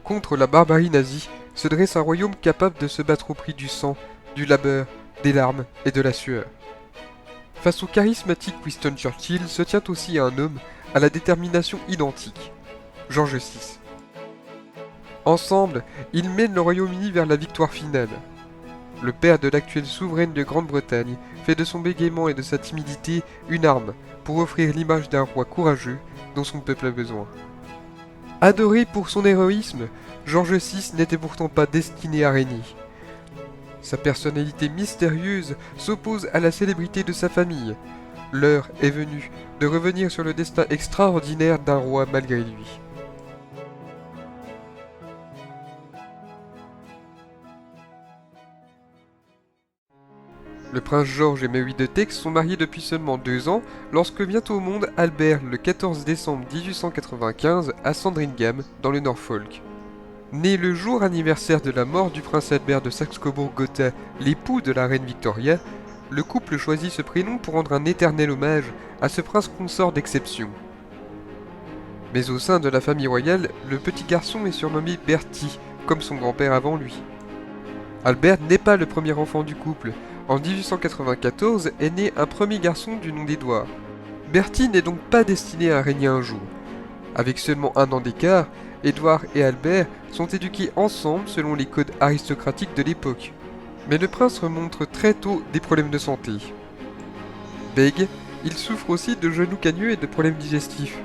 Contre la barbarie nazie se dresse un royaume capable de se battre au prix du sang, du labeur, des larmes et de la sueur. Face au charismatique Winston Churchill se tient aussi un homme à la détermination identique, George VI. Ensemble, ils mènent le Royaume-Uni vers la victoire finale. Le père de l'actuelle souveraine de Grande-Bretagne fait de son bégaiement et de sa timidité une arme pour offrir l'image d'un roi courageux dont son peuple a besoin. Adoré pour son héroïsme, George VI n'était pourtant pas destiné à régner. Sa personnalité mystérieuse s'oppose à la célébrité de sa famille. L'heure est venue de revenir sur le destin extraordinaire d'un roi malgré lui. Le prince George et Mary de Tex sont mariés depuis seulement 2 ans lorsque vient au monde Albert le 14 décembre 1895 à Sandringham, dans le Norfolk. Né le jour anniversaire de la mort du prince Albert de Saxe-Cobourg-Gotha, l'époux de la reine Victoria, le couple choisit ce prénom pour rendre un éternel hommage à ce prince consort d'exception. Mais au sein de la famille royale, le petit garçon est surnommé Bertie, comme son grand-père avant lui. Albert n'est pas le premier enfant du couple. En 1894 est né un premier garçon du nom d'Édouard. Bertie n'est donc pas destiné à régner un jour. Avec seulement 1 an d'écart, Édouard et Albert sont éduqués ensemble selon les codes aristocratiques de l'époque. Mais le prince remontre très tôt des problèmes de santé. Bègue, il souffre aussi de genoux cagneux et de problèmes digestifs.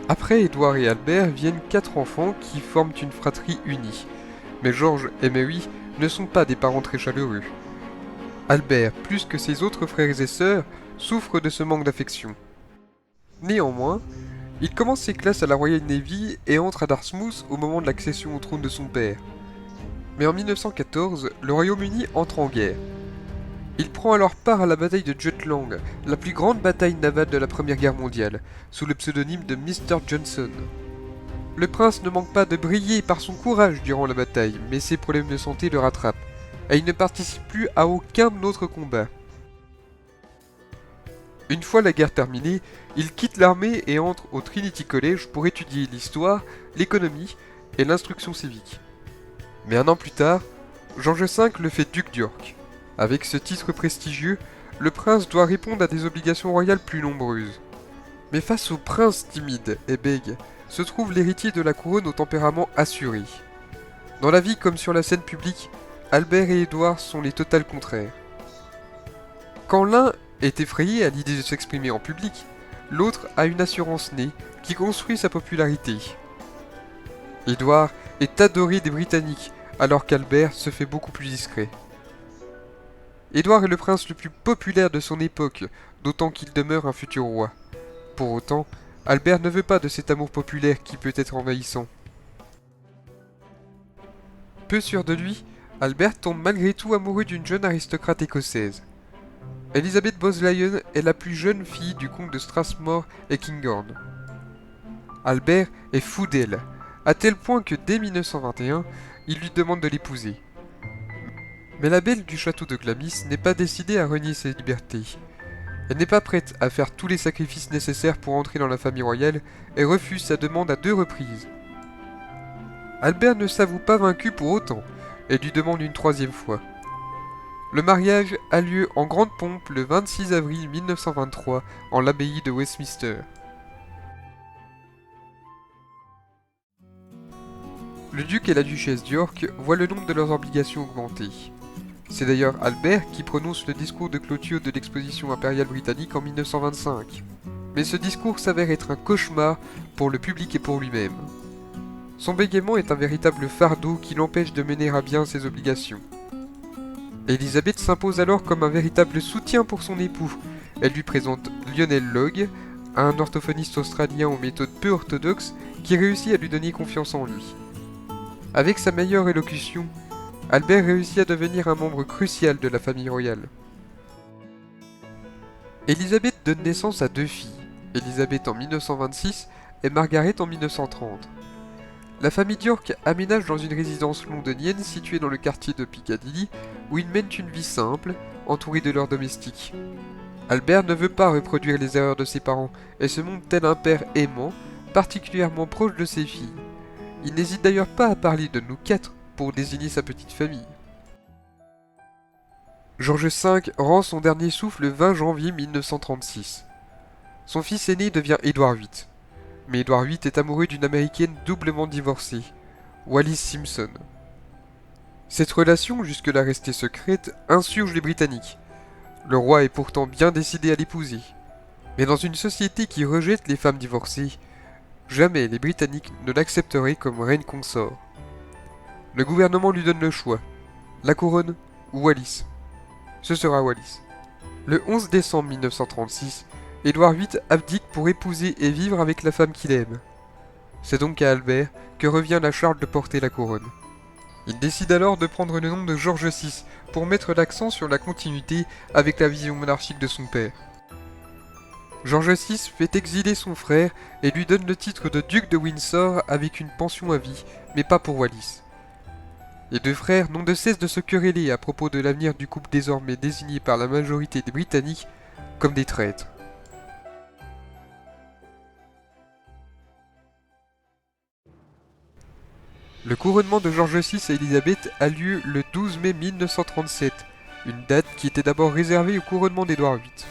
Après Édouard et Albert viennent 4 enfants qui forment une fratrie unie. Mais George et Mary ne sont pas des parents très chaleureux. Albert, plus que ses autres frères et sœurs, souffre de ce manque d'affection. Néanmoins, il commence ses classes à la Royal Navy et entre à Dartmouth au moment de l'accession au trône de son père. Mais en 1914, le Royaume-Uni entre en guerre. Il prend alors part à la bataille de Jutland, la plus grande bataille navale de la Première Guerre mondiale, sous le pseudonyme de Mr. Johnson. Le prince ne manque pas de briller par son courage durant la bataille, mais ses problèmes de santé le rattrapent, et il ne participe plus à aucun autre combat. Une fois la guerre terminée, il quitte l'armée et entre au Trinity College pour étudier l'histoire, l'économie et l'instruction civique. Mais 1 an plus tard, George V le fait duc d'York. Avec ce titre prestigieux, le prince doit répondre à des obligations royales plus nombreuses. Mais face au prince timide et bègue, se trouve l'héritier de la couronne au tempérament assuré. Dans la vie comme sur la scène publique, Albert et Édouard sont les totales contraires. Quand l'un est effrayé à l'idée de s'exprimer en public, l'autre a une assurance née qui construit sa popularité. Édouard est adoré des Britanniques, alors qu'Albert se fait beaucoup plus discret. Édouard est le prince le plus populaire de son époque, d'autant qu'il demeure un futur roi. Pour autant, Albert ne veut pas de cet amour populaire qui peut être envahissant. Peu sûr de lui, Albert tombe malgré tout amoureux d'une jeune aristocrate écossaise. Elizabeth Bodleian est la plus jeune fille du comte de Strathmore et Kinghorn. Albert est fou d'elle, à tel point que dès 1921, il lui demande de l'épouser. Mais la belle du château de Glamis n'est pas décidée à renier ses libertés. Elle n'est pas prête à faire tous les sacrifices nécessaires pour entrer dans la famille royale et refuse sa demande à 2 reprises. Albert ne s'avoue pas vaincu pour autant et lui demande une 3e fois. Le mariage a lieu en grande pompe le 26 avril 1923 en l'abbaye de Westminster. Le duc et la duchesse d'York voient le nombre de leurs obligations augmenter. C'est d'ailleurs Albert qui prononce le discours de clôture de l'exposition impériale britannique en 1925. Mais ce discours s'avère être un cauchemar pour le public et pour lui-même. Son bégaiement est un véritable fardeau qui l'empêche de mener à bien ses obligations. Elisabeth s'impose alors comme un véritable soutien pour son époux. Elle lui présente Lionel Logue, un orthophoniste australien aux méthodes peu orthodoxes qui réussit à lui donner confiance en lui. Avec sa meilleure élocution, Albert réussit à devenir un membre crucial de la famille royale. Elisabeth donne naissance à 2 filles, Elisabeth en 1926 et Margaret en 1930. La famille d'York aménage dans une résidence londonienne située dans le quartier de Piccadilly, où ils mènent une vie simple, entourés de leurs domestiques. Albert ne veut pas reproduire les erreurs de ses parents et se montre tel un père aimant, particulièrement proche de ses filles. Il n'hésite d'ailleurs pas à parler de nous quatre pour désigner sa petite famille. George V rend son dernier souffle le 20 janvier 1936. Son fils aîné devient Édouard VIII. Mais Édouard VIII est amoureux d'une américaine doublement divorcée, Wallis Simpson. Cette relation, jusque-là restée secrète, insurge les Britanniques. Le roi est pourtant bien décidé à l'épouser. Mais dans une société qui rejette les femmes divorcées, jamais les Britanniques ne l'accepteraient comme reine consort. Le gouvernement lui donne le choix, la couronne ou Wallis. Ce sera Wallis. Le 11 décembre 1936, Édouard VIII abdique pour épouser et vivre avec la femme qu'il aime. C'est donc à Albert que revient la charge de porter la couronne. Il décide alors de prendre le nom de George VI pour mettre l'accent sur la continuité avec la vision monarchique de son père. George VI fait exiler son frère et lui donne le titre de duc de Windsor avec une pension à vie, mais pas pour Wallis. Les deux frères n'ont de cesse de se quereller à propos de l'avenir du couple désormais désigné par la majorité des Britanniques comme des traîtres. Le couronnement de George VI et Élisabeth a lieu le 12 mai 1937, une date qui était d'abord réservée au couronnement d'Édouard VIII.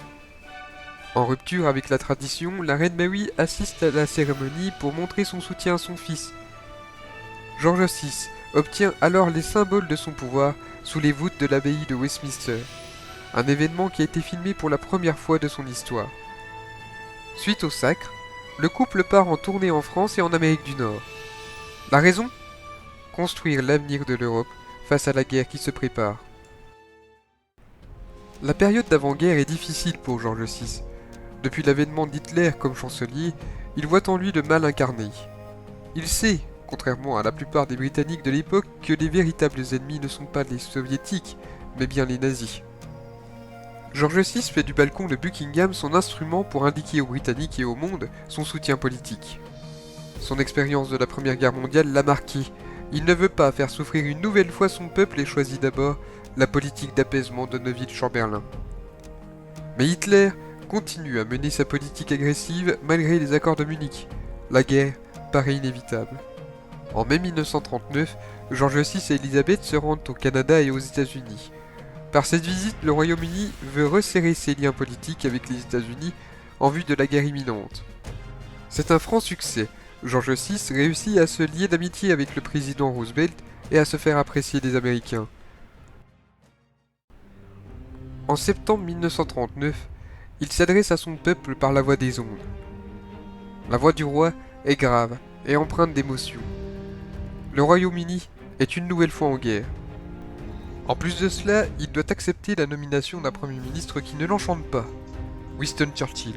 En rupture avec la tradition, la reine Mary assiste à la cérémonie pour montrer son soutien à son fils. George VI obtient alors les symboles de son pouvoir sous les voûtes de l'abbaye de Westminster, un événement qui a été filmé pour la première fois de son histoire. Suite au sacre, le couple part en tournée en France et en Amérique du Nord. La raison ? Construire l'avenir de l'Europe face à la guerre qui se prépare. La période d'avant-guerre est difficile pour George VI. Depuis l'avènement d'Hitler comme chancelier, il voit en lui le mal incarné. Il sait, contrairement à la plupart des Britanniques de l'époque, que les véritables ennemis ne sont pas les soviétiques, mais bien les nazis. George VI fait du balcon de Buckingham son instrument pour indiquer aux Britanniques et au monde son soutien politique. Son expérience de la Première Guerre mondiale l'a marqué. Il ne veut pas faire souffrir une nouvelle fois son peuple et choisit d'abord la politique d'apaisement de Neville-Chamberlain. Mais Hitler continue à mener sa politique agressive malgré les accords de Munich. La guerre paraît inévitable. En mai 1939, George VI et Élisabeth se rendent au Canada et aux États-Unis. Par cette visite, le Royaume-Uni veut resserrer ses liens politiques avec les États-Unis en vue de la guerre imminente. C'est un franc succès. George VI réussit à se lier d'amitié avec le président Roosevelt et à se faire apprécier des Américains. En septembre 1939, il s'adresse à son peuple par la voix des ondes. La voix du roi est grave et empreinte d'émotion. Le Royaume-Uni est une nouvelle fois en guerre. En plus de cela, il doit accepter la nomination d'un Premier ministre qui ne l'enchante pas, Winston Churchill.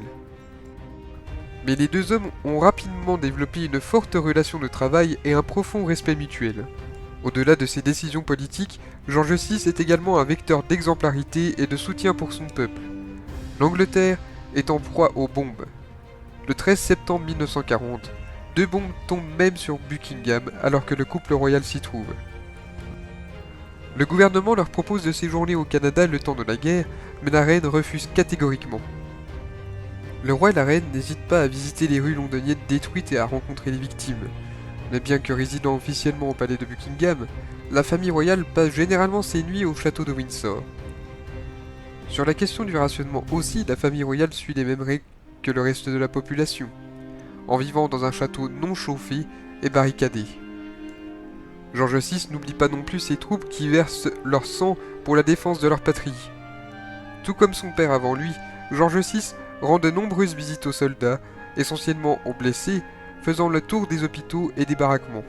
Mais les deux hommes ont rapidement développé une forte relation de travail et un profond respect mutuel. Au-delà de ses décisions politiques, George VI est également un vecteur d'exemplarité et de soutien pour son peuple. L'Angleterre est en proie aux bombes. Le 13 septembre 1940, 2 bombes tombent même sur Buckingham alors que le couple royal s'y trouve. Le gouvernement leur propose de séjourner au Canada le temps de la guerre, mais la reine refuse catégoriquement. Le roi et la reine n'hésitent pas à visiter les rues londoniennes détruites et à rencontrer les victimes. Mais bien que résidant officiellement au palais de Buckingham, la famille royale passe généralement ses nuits au château de Windsor. Sur la question du rationnement aussi, la famille royale suit les mêmes règles que le reste de la population, en vivant dans un château non chauffé et barricadé. George VI n'oublie pas non plus ses troupes qui versent leur sang pour la défense de leur patrie. Tout comme son père avant lui, George VI rend de nombreuses visites aux soldats, essentiellement aux blessés, faisant le tour des hôpitaux et des baraquements.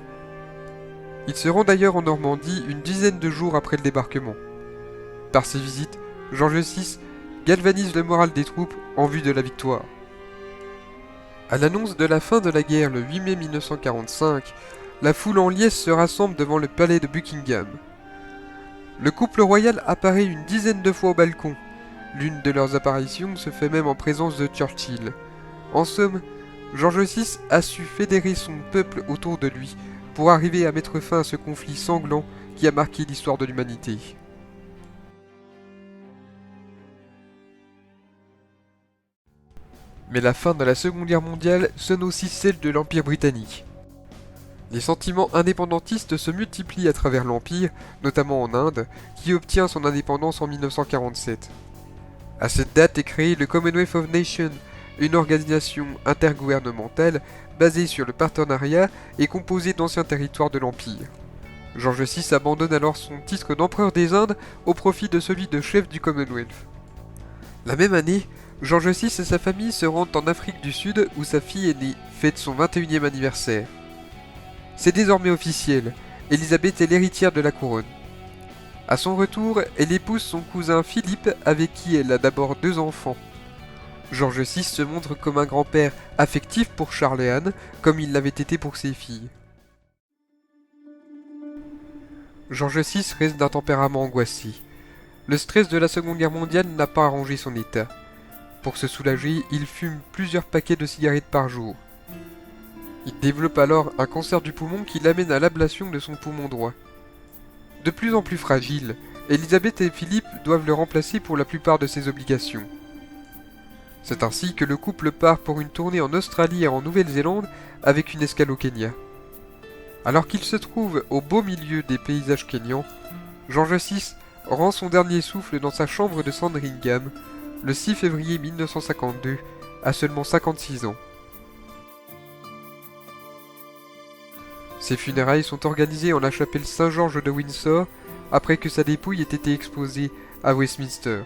Il se rend d'ailleurs en Normandie une dizaine de jours après le débarquement. Par ces visites, George VI galvanise le moral des troupes en vue de la victoire. À l'annonce de la fin de la guerre le 8 mai 1945, la foule en liesse se rassemble devant le palais de Buckingham. Le couple royal apparaît une dizaine de fois au balcon. L'une de leurs apparitions se fait même en présence de Churchill. En somme, George VI a su fédérer son peuple autour de lui pour arriver à mettre fin à ce conflit sanglant qui a marqué l'histoire de l'humanité. Mais la fin de la Seconde Guerre mondiale sonne aussi celle de l'Empire britannique. Les sentiments indépendantistes se multiplient à travers l'Empire, notamment en Inde, qui obtient son indépendance en 1947. À cette date est créé le Commonwealth of Nations, une organisation intergouvernementale basée sur le partenariat et composée d'anciens territoires de l'Empire. George VI abandonne alors son titre d'empereur des Indes au profit de celui de chef du Commonwealth. La même année, George VI et sa famille se rendent en Afrique du Sud où sa fille aînée fête son 21e anniversaire. C'est désormais officiel, Élisabeth est l'héritière de la couronne. À son retour, elle épouse son cousin Philippe avec qui elle a d'abord 2 enfants. George VI se montre comme un grand-père affectif pour Charles et Anne, comme il l'avait été pour ses filles. George VI reste d'un tempérament angoissé. Le stress de la Seconde Guerre mondiale n'a pas arrangé son état. Pour se soulager, il fume plusieurs paquets de cigarettes par jour. Il développe alors un cancer du poumon qui l'amène à l'ablation de son poumon droit. De plus en plus fragile, Élisabeth et Philippe doivent le remplacer pour la plupart de ses obligations. C'est ainsi que le couple part pour une tournée en Australie et en Nouvelle-Zélande avec une escale au Kenya. Alors qu'il se trouve au beau milieu des paysages kenyans, George VI rend son dernier souffle dans sa chambre de Sandringham le 6 février 1952, à seulement 56 ans. Ses funérailles sont organisées en la chapelle Saint-Georges de Windsor, après que sa dépouille ait été exposée à Westminster.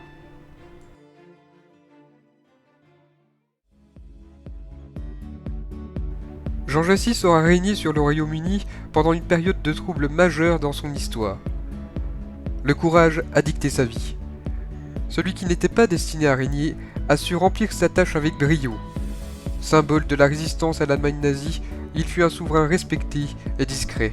George VI aura régné sur le Royaume-Uni pendant une période de troubles majeurs dans son histoire. Le courage a dicté sa vie. Celui qui n'était pas destiné à régner a su remplir sa tâche avec brio. Symbole de la résistance à l'Allemagne nazie, il fut un souverain respecté et discret.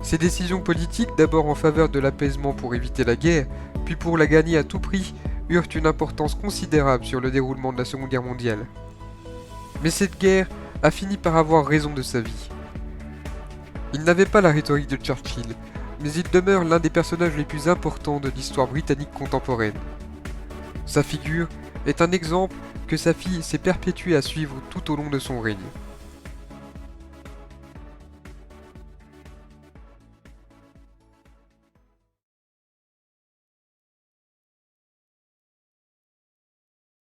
Ses décisions politiques, d'abord en faveur de l'apaisement pour éviter la guerre, puis pour la gagner à tout prix, eurent une importance considérable sur le déroulement de la Seconde Guerre mondiale. Mais cette guerre a fini par avoir raison de sa vie. Il n'avait pas la rhétorique de Churchill, mais il demeure l'un des personnages les plus importants de l'histoire britannique contemporaine. Sa figure est un exemple que sa fille s'est perpétuée à suivre tout au long de son règne.